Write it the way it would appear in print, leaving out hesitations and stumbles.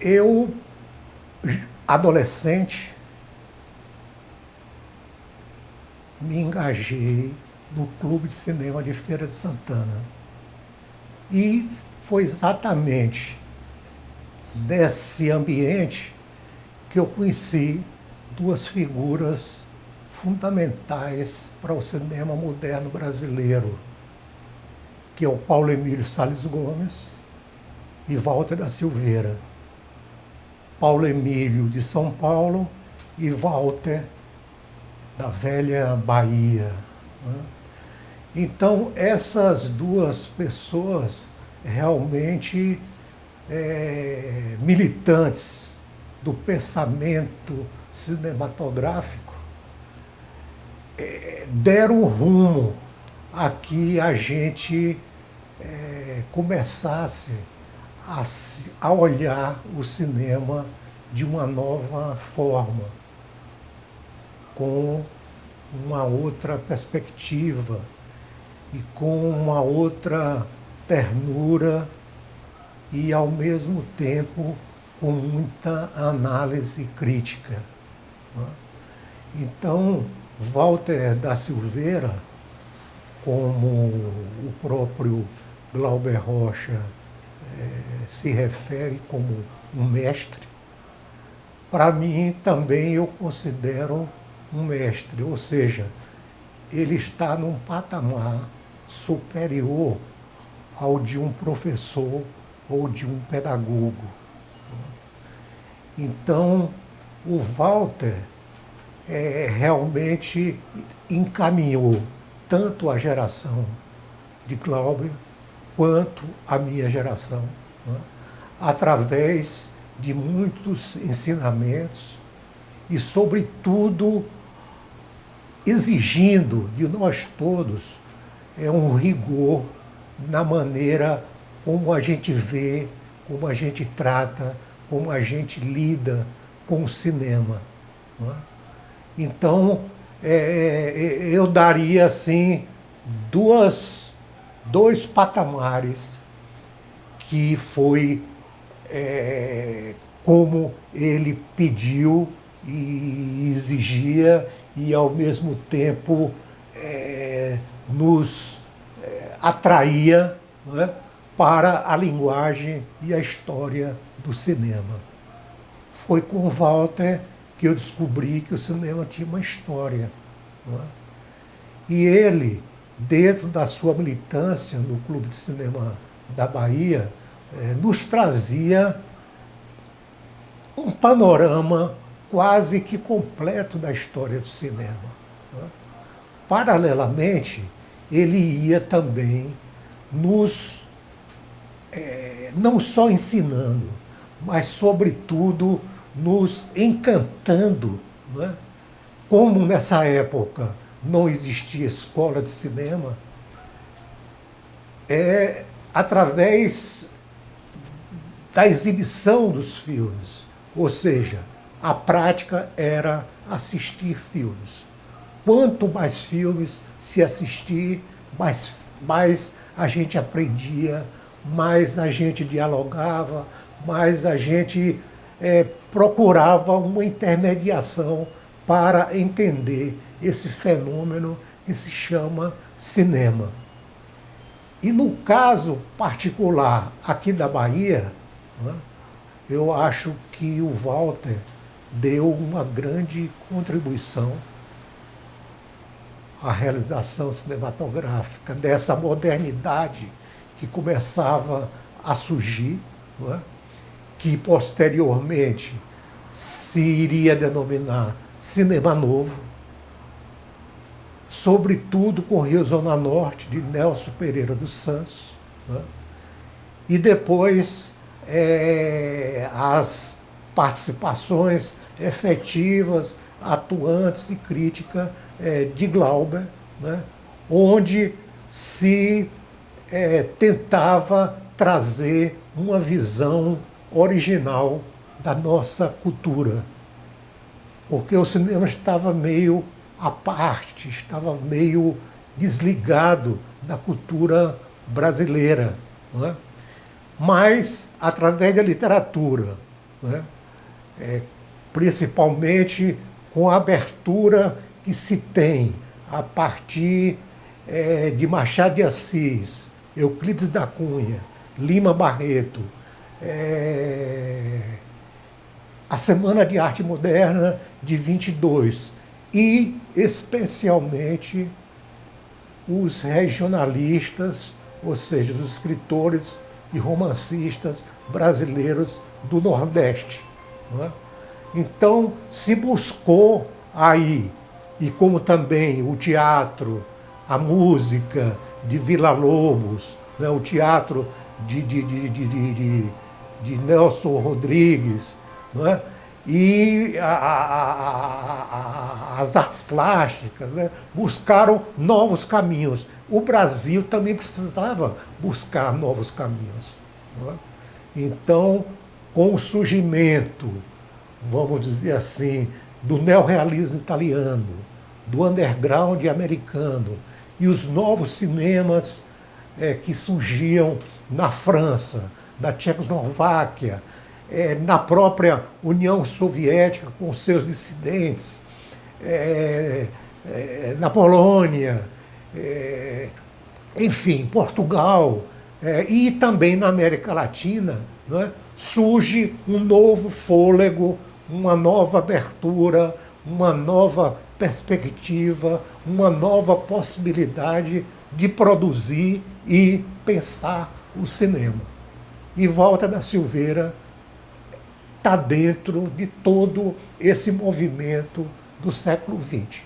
Eu, adolescente, me engajei no Clube de Cinema de Feira de Santana. E foi exatamente nesse ambiente que eu conheci duas figuras fundamentais para o cinema moderno brasileiro, que é o Paulo Emílio Salles Gomes e Walter da Silveira. Paulo Emílio de São Paulo e Walter da velha Bahia, né? Então, essas duas pessoas realmente militantes do pensamento cinematográfico deram rumo a que a gente começasse a olhar o cinema de uma nova forma, com uma outra perspectiva e com uma outra ternura e, ao mesmo tempo, com muita análise crítica, né? Então, Walter da Silveira, como o próprio Glauber Rocha se refere como um mestre, para mim também eu considero um mestre, ou seja, ele está num patamar superior ao de um professor ou de um pedagogo. Então, o Walter realmente encaminhou tanto a geração de Glauber quanto a minha geração, né, através de muitos ensinamentos e, sobretudo, exigindo de nós todos um rigor na maneira como a gente vê, como a gente trata, como a gente lida com o cinema, não é? Então, eu daria assim dois patamares que foi como ele pediu e exigia e, ao mesmo tempo, nos atraía, não é, para a linguagem e a história do cinema. Foi com Walter que eu descobri que o cinema tinha uma história, não é? E ele, dentro da sua militância no Clube de Cinema da Bahia, nos trazia um panorama quase que completo da história do cinema, não é? Paralelamente, ele ia também nos, não só ensinando, mas, sobretudo, nos encantando, não é? Como nessa época não existia escola de cinema, através da exibição dos filmes, ou seja, a prática era assistir filmes. Quanto mais filmes se assistir, mais a gente aprendia, mais a gente dialogava, mais a gente procurava uma intermediação para entender esse fenômeno que se chama cinema. E no caso particular aqui da Bahia, né, eu acho que o Walter deu uma grande contribuição à realização cinematográfica dessa modernidade que começava a surgir, não é? Que posteriormente se iria denominar Cinema Novo, sobretudo com Rio Zona Norte, de Nelson Pereira dos Santos, né? E depois as participações efetivas, atuantes e crítica de Glauber, né? Onde se tentava trazer uma visão original da nossa cultura, porque o cinema estava meio à parte, estava meio desligado da cultura brasileira, não é? Mas, através da literatura né? Principalmente com a abertura que se tem a partir de Machado de Assis, Euclides da Cunha, Lima Barreto, a Semana de Arte Moderna de 22 e, especialmente, os regionalistas, ou seja, os escritores e romancistas brasileiros do Nordeste. Não é? Então, se buscou aí, e como também o teatro, a música de Villa-Lobos, né, o teatro de Nelson Rodrigues, não é? E as artes plásticas, né, buscaram novos caminhos. O Brasil também precisava buscar novos caminhos. Não é? Então, com o surgimento, vamos dizer assim, do neorrealismo italiano, do underground americano e os novos cinemas que surgiam na França, na Tchecoslováquia, na própria União Soviética com seus dissidentes, na Polônia, enfim, Portugal, e também na América Latina, não é? Surge um novo fôlego, uma nova abertura, uma nova perspectiva, uma nova possibilidade de produzir e pensar o cinema. E Walter da Silveira está dentro de todo esse movimento do século XX.